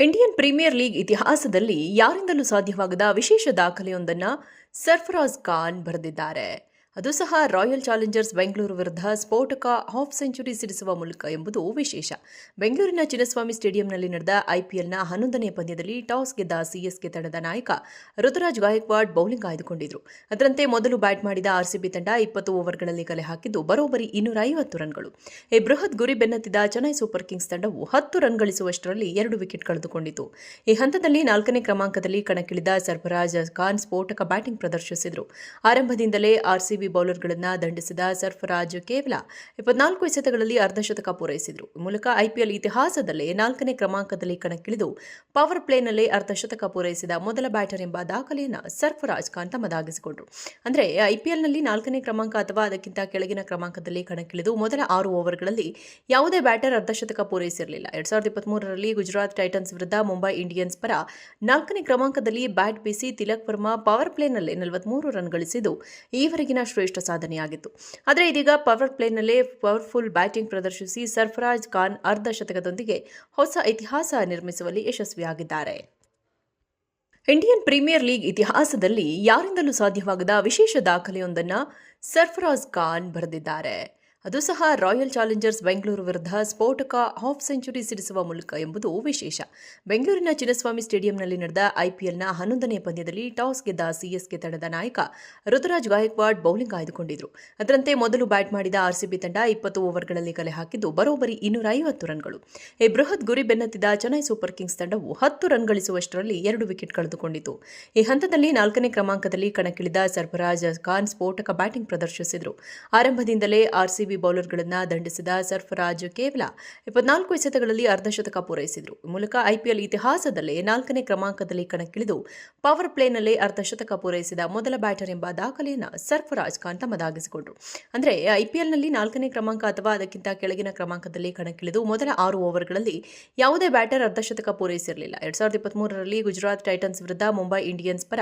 Indian premier league ಇತಿಹಾಸದಲ್ಲಿ ಯಾರಿಂದಲೂ ಸಾಧ್ಯವಾಗದ ವಿಶೇಷ ದಾಖಲೆಯೊಂದನ್ನು ಸರ್ಫರಾಜ್ ಖಾನ್ ಬರೆದಿದ್ದಾರೆ. ಅದು ಸಹ ರಾಯಲ್ ಚಾಲೆಂಜರ್ಸ್ ಬೆಂಗಳೂರು ವಿರುದ್ಧ ಸ್ಫೋಟಕ ಹಾಫ್ ಸೆಂಚುರಿ ಸಿಡಿಸುವ ಮೂಲಕ ಎಂಬುದು ವಿಶೇಷ. ಬೆಂಗಳೂರಿನ ಚಿನ್ನಸ್ವಾಮಿ ಸ್ಟೇಡಿಯಂನಲ್ಲಿ ನಡೆದ ಐಪಿಎಲ್ನ 11ನೇ ಪಂದ್ಯದಲ್ಲಿ ಟಾಸ್ ಗೆದ್ದ ಸಿಎಸ್ಕೆ ತಂಡದ ನಾಯಕ ಋತುರಾಜ್ ಗಾಯಕ್ವಾಡ್ ಬೌಲಿಂಗ್ ಆಯ್ದುಕೊಂಡಿದ್ರು. ಅದರಂತೆ ಮೊದಲು ಬ್ಯಾಟ್ ಮಾಡಿದ ಆರ್ಸಿಬಿ ತಂಡ 20 ಓವರ್ಗಳಲ್ಲಿ ಕಲೆ ಹಾಕಿದ್ದು ಬರೋಬ್ಬರಿ 250 ರನ್ಗಳು. ಈ ಬೃಹತ್ ಗುರಿ ಬೆನ್ನತ್ತಿದ ಚೆನ್ನೈ ಸೂಪರ್ ಕಿಂಗ್ಸ್ ತಂಡವು 10 ರನ್ ಗಳಿಸುವಷ್ಟರಲ್ಲಿ 2 ವಿಕೆಟ್ ಕಳೆದುಕೊಂಡಿತು. ಈ ಹಂತದಲ್ಲಿ 4ನೇ ಕ್ರಮಾಂಕದಲ್ಲಿ ಕಣಕ್ಕಿಳಿದ ಸರ್ಫರಾಜ್ ಖಾನ್ ಸ್ಫೋಟಕ ಬ್ಯಾಟಿಂಗ್ ಪ್ರದರ್ಶಿಸಿದರು. ಆರಂಭದಿಂದಲೇ ಆರ್ಸಿಬಿ ಬೌಲರ್ಗಳನ್ನು ದಂಡಿಸಿದ ಸರ್ಫರಾಜ್ ಕೇವಲ 24 ಎಸೆತಗಳಲ್ಲಿ ಅರ್ಧಶತಕ ಪೂರೈಸಿದರು. ಈ ಮೂಲಕ ಐಪಿಎಲ್ ಇತಿಹಾಸದಲ್ಲೇ 4ನೇ ಕ್ರಮಾಂಕದಲ್ಲಿ ಕಣಕ್ಕಿಳಿದು ಪವರ್ ಪ್ಲೇನಲ್ಲೇ ಅರ್ಧಶತಕ ಪೂರೈಸಿದ ಮೊದಲ ಬ್ಯಾಟರ್ ಎಂಬ ದಾಖಲೆಯನ್ನು ಸರ್ಫರಾಜ್ ಖಾನ್ ತಮ್ಮದಾಗಿಸಿಕೊಂಡರು. ಅಂದರೆ ಐಪಿಎಲ್ನಲ್ಲಿ 4ನೇ ಕ್ರಮಾಂಕ ಅಥವಾ ಅದಕ್ಕಿಂತ ಕೆಳಗಿನ ಕ್ರಮಾಂಕದಲ್ಲಿ ಕಣಕ್ಕಿಳಿದು ಮೊದಲ 6 ಓವರ್ಗಳಲ್ಲಿ ಯಾವುದೇ ಬ್ಯಾಟರ್ ಅರ್ಧಶತಕ ಪೂರೈಸಿರಲಿಲ್ಲ. 2023ರಲ್ಲಿ ಗುಜರಾತ್ ಟೈಟನ್ಸ್ ವಿರುದ್ಧ ಮುಂಬೈ ಇಂಡಿಯನ್ಸ್ ಪರ 4ನೇ ಕ್ರಮಾಂಕದಲ್ಲಿ ಬ್ಯಾಟ್ ಬೀಸಿ ತಿಲಕ್ ವರ್ಮಾ ಪವರ್ ಪ್ಲೇನಲ್ಲೇ 43 ರನ್ ಗಳಿಸಿದ್ದು ಈವರೆಗಿನ ಶ್ರೇಷ್ಠ ಸಾಧನೆಯಾಗಿತ್ತು. ಆದರೆ ಇದೀಗ ಪವರ್ ಪ್ಲೇನಲ್ಲೇ ಪವರ್ಫುಲ್ ಬ್ಯಾಟಿಂಗ್ ಪ್ರದರ್ಶಿಸಿ ಸರ್ಫರಾಜ್ ಖಾನ್ ಅರ್ಧಶತಕದೊಂದಿಗೆ ಹೊಸ ಇತಿಹಾಸ ನಿರ್ಮಿಸುವಲ್ಲಿ ಯಶಸ್ವಿಯಾಗಿದ್ದಾರೆ. ಇಂಡಿಯನ್ ಪ್ರೀಮಿಯರ್ ಲೀಗ್ ಇತಿಹಾಸದಲ್ಲಿ ಯಾರಿಂದಲೂ ಸಾಧ್ಯವಾಗದ ವಿಶೇಷ ದಾಖಲೆಯೊಂದನ್ನು ಸರ್ಫರಾಜ್ ಖಾನ್ ಬರೆದಿದ್ದಾರೆ. ಅದು ಸಹ ರಾಯಲ್ ಚಾಲೆಂಜರ್ಸ್ ಬೆಂಗಳೂರು ವಿರುದ್ಧ ಸ್ಫೋಟಕ ಹಾಫ್ ಸೆಂಚುರಿ ಸಿಡಿಸುವ ಮೂಲಕ ಎಂಬುದು ವಿಶೇಷ. ಬೆಂಗಳೂರಿನ ಚಿನ್ನಸ್ವಾಮಿ ಸ್ಟೇಡಿಯಂನಲ್ಲಿ ನಡೆದ ಐಪಿಎಲ್ನ 11ನೇ ಪಂದ್ಯದಲ್ಲಿ ಟಾಸ್ ಗೆದ್ದ ಸಿಎಸ್ಕೆ ತಂಡದ ನಾಯಕ ಋತುರಾಜ್ ಗಾಯಕ್ವಾಡ್ ಬೌಲಿಂಗ್ ಆಯ್ದುಕೊಂಡಿದ್ರು. ಅದರಂತೆ ಮೊದಲು ಬ್ಯಾಟ್ ಮಾಡಿದ ಆರ್ಸಿಬಿ ತಂಡ 20 ಓವರ್ಗಳಲ್ಲಿ ಕಲೆ ಹಾಕಿದ್ದು ಬರೋಬ್ಬರಿ 250 ರನ್ಗಳು. ಈ ಬೃಹತ್ ಗುರಿ ಬೆನ್ನತ್ತಿದ ಚೆನ್ನೈ ಸೂಪರ್ ಕಿಂಗ್ಸ್ ತಂಡವು 10 ರನ್ ಗಳಿಸುವಷ್ಟರಲ್ಲಿ 2 ವಿಕೆಟ್ ಕಳೆದುಕೊಂಡಿತು. ಈ ಹಂತದಲ್ಲಿ 4ನೇ ಕ್ರಮಾಂಕದಲ್ಲಿ ಕಣಕ್ಕಿಳಿದ ಸರ್ಫರಾಜ್ ಖಾನ್ ಸ್ಫೋಟಕ ಬ್ಯಾಟಿಂಗ್ ಪ್ರದರ್ಶಿಸಿದರು. ಆರಂಭದಿಂದಲೇ ಆರ್ಸಿಬಿ ಬೌಲರ್ಗಳನ್ನು ದಂಡಿಸಿದ ಸರ್ಫರಾಜ್ ಕೇವಲ 24 ಎಸೆತಗಳಲ್ಲಿ ಅರ್ಧಶತಕ ಪೂರೈಸಿದರು. ಈ ಮೂಲಕ ಐಪಿಎಲ್ ಇತಿಹಾಸದಲ್ಲೇ 4ನೇ ಕ್ರಮಾಂಕದಲ್ಲಿ ಕಣಕ್ಕಿಳಿದು ಪವರ್ ಪ್ಲೇನಲ್ಲೇ ಅರ್ಧಶತಕ ಪೂರೈಸಿದ ಮೊದಲ ಬ್ಯಾಟರ್ ಎಂಬ ದಾಖಲೆಯನ್ನು ಸರ್ಫರಾಜ್ ಖಾನ್ ತಮ್ಮದಾಗಿಸಿಕೊಂಡರು. ಅಂದರೆ ಐಪಿಎಲ್ನಲ್ಲಿ 4ನೇ ಕ್ರಮಾಂಕ ಅಥವಾ ಅದಕ್ಕಿಂತ ಕೆಳಗಿನ ಕ್ರಮಾಂಕದಲ್ಲಿ ಕಣಕ್ಕಿಳಿದು ಮೊದಲ 6 ಓವರ್ಗಳಲ್ಲಿ ಯಾವುದೇ ಬ್ಯಾಟರ್ ಅರ್ಧಶತಕ ಪೂರೈಸಿರಲಿಲ್ಲ. 2023ರಲ್ಲಿ ಗುಜರಾತ್ ಟೈಟನ್ಸ್ ವಿರುದ್ಧ ಮುಂಬೈ ಇಂಡಿಯನ್ಸ್ ಪರ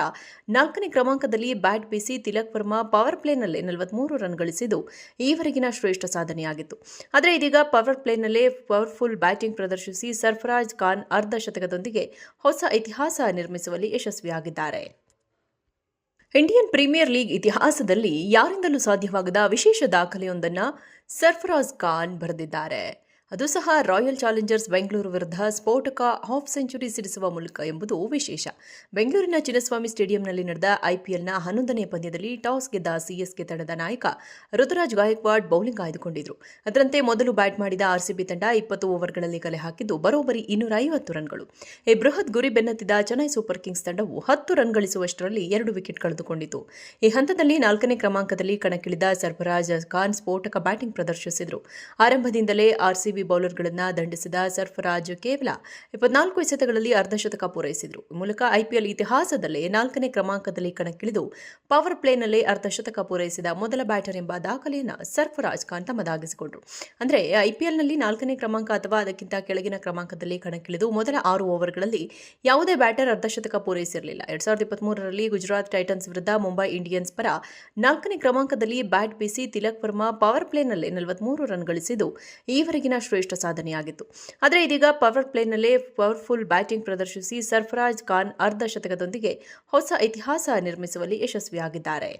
4ನೇ ಕ್ರಮಾಂಕದಲ್ಲಿ ಬ್ಯಾಟ್ ಬೀಸಿ ತಿಲಕ್ ವರ್ಮಾ ಪವರ್ ಪ್ಲೇನಲ್ಲೇ 43 ರನ್ ಗಳಿಸಿದ್ದು ಈವರೆಗಿನ ಶ್ರೇಷ್ಠ ಸಾಧನೆಯಾಗಿತ್ತು. ಆದರೆ ಇದೀಗ ಪವರ್ ಪ್ಲೇನಲ್ಲೇ ಪವರ್ಫುಲ್ ಬ್ಯಾಟಿಂಗ್ ಪ್ರದರ್ಶಿಸಿ ಸರ್ಫರಾಜ್ ಖಾನ್ ಅರ್ಧಶತಕದೊಂದಿಗೆ ಹೊಸ ಇತಿಹಾಸ ನಿರ್ಮಿಸುವಲ್ಲಿ ಯಶಸ್ವಿಯಾಗಿದ್ದಾರೆ. ಇಂಡಿಯನ್ ಪ್ರೀಮಿಯರ್ ಲೀಗ್ ಇತಿಹಾಸದಲ್ಲಿ ಯಾರಿಂದಲೂ ಸಾಧ್ಯವಾಗದ ವಿಶೇಷ ದಾಖಲೆಯೊಂದನ್ನು ಸರ್ಫರಾಜ್ ಖಾನ್ ಬರೆದಿದ್ದಾರೆ. ಅದು ಸಹ ರಾಯಲ್ ಚಾಲೆಂಜರ್ಸ್ ಬೆಂಗಳೂರು ವಿರುದ್ಧ ಸ್ಫೋಟಕ ಹಾಫ್ ಸೆಂಚುರಿ ಸಿಡಿಸುವ ಮೂಲಕ ಎಂಬುದು ವಿಶೇಷ. ಬೆಂಗಳೂರಿನ ಚಿನ್ನಸ್ವಾಮಿ ಸ್ಟೇಡಿಯಂನಲ್ಲಿ ನಡೆದ ಐಪಿಎಲ್ನ 11ನೇ ಪಂದ್ಯದಲ್ಲಿ ಟಾಸ್ ಗೆದ್ದ ಸಿಎಸ್ಕೆ ತಂಡದ ನಾಯಕ ಋತುರಾಜ್ ಗಾಯಕ್ವಾಡ್ ಬೌಲಿಂಗ್ ಆಯ್ದುಕೊಂಡಿದ್ರು. ಅದರಂತೆ ಮೊದಲು ಬ್ಯಾಟ್ ಮಾಡಿದ ಆರ್ಸಿಬಿ ತಂಡ 20 ಓವರ್ಗಳಲ್ಲಿ ಕಲೆ ಹಾಕಿದ್ದು ಬರೋಬ್ಬರಿ 250 ರನ್ಗಳು. ಈ ಬೃಹತ್ ಗುರಿ ಬೆನ್ನತ್ತಿದ ಚೆನ್ನೈ ಸೂಪರ್ ಕಿಂಗ್ಸ್ ತಂಡವು 10 ರನ್ ಗಳಿಸುವಷ್ಟರಲ್ಲಿ 2 ವಿಕೆಟ್ ಕಳೆದುಕೊಂಡಿತು. ಈ ಹಂತದಲ್ಲಿ 4ನೇ ಕ್ರಮಾಂಕದಲ್ಲಿ ಕಣಕ್ಕಿಳಿದ ಸರ್ಫರಾಜ್ ಖಾನ್ ಸ್ಫೋಟಕ ಬ್ಯಾಟಿಂಗ್ ಪ್ರದರ್ಶಿಸಿದರು. ಆರಂಭದಿಂದಲೇ ಆರ್ಸಿಬಿ ಬೌಲರ್ಗಳನ್ನು ದಂಡಿಸಿದ ಸರ್ಫರಾಜ್ ಕೇವಲ 24 ಎಸೆತಗಳಲ್ಲಿ ಅರ್ಧಶತಕ ಪೂರೈಸಿದರು. ಈ ಮೂಲಕ ಐಪಿಎಲ್ ಇತಿಹಾಸದಲ್ಲೇ 4ನೇ ಕ್ರಮಾಂಕದಲ್ಲಿ ಕಣಕ್ಕಿಳಿದು ಪವರ್ ಪ್ಲೇನಲ್ಲೇ ಅರ್ಧಶತಕ ಪೂರೈಸಿದ ಮೊದಲ ಬ್ಯಾಟರ್ ಎಂಬ ದಾಖಲೆಯನ್ನು ಸರ್ಫರಾಜ್ ಖಾನ್ ತಮ್ಮದಾಗಿಸಿಕೊಂಡರು. ಅಂದರೆ ಐಪಿಎಲ್ನಲ್ಲಿ 4ನೇ ಕ್ರಮಾಂಕ ಅಥವಾ ಅದಕ್ಕಿಂತ ಕೆಳಗಿನ ಕ್ರಮಾಂಕದಲ್ಲಿ ಕಣಕ್ಕಿಳಿದು ಮೊದಲ 6 ಓವರ್ಗಳಲ್ಲಿ ಯಾವುದೇ ಬ್ಯಾಟರ್ ಅರ್ಧಶತಕ ಪೂರೈಸಿರಲಿಲ್ಲ. 2023ರಲ್ಲಿ ಗುಜರಾತ್ ಟೈಟನ್ಸ್ ವಿರುದ್ಧ ಮುಂಬೈ ಇಂಡಿಯನ್ಸ್ ಪರ 4ನೇ ಕ್ರಮಾಂಕದಲ್ಲಿ ಬ್ಯಾಟ್ ಬೀಸಿ ತಿಲಕ್ ವರ್ಮಾ ಪವರ್ ಪ್ಲೇನಲ್ಲೇ 43 ರನ್ ಗಳಿಸಿದ್ದು ಈವರೆಗಿನ ಶ್ರೇಷ್ಠ ಸಾಧನೆಯಾಗಿತ್ತು. ಆದರೆ ಇದೀಗ ಪವರ್ ಪ್ಲೇನಲ್ಲೇ ಪವರ್ಫುಲ್ ಬ್ಯಾಟಿಂಗ್ ಪ್ರದರ್ಶಿಸಿ ಸರ್ಫರಾಜ್ ಖಾನ್ ಅರ್ಧಶತಕದೊಂದಿಗೆ ಹೊಸ ಇತಿಹಾಸ ನಿರ್ಮಿಸುವಲ್ಲಿ ಯಶಸ್ವಿಯಾಗಿದ್ದಾರೆ.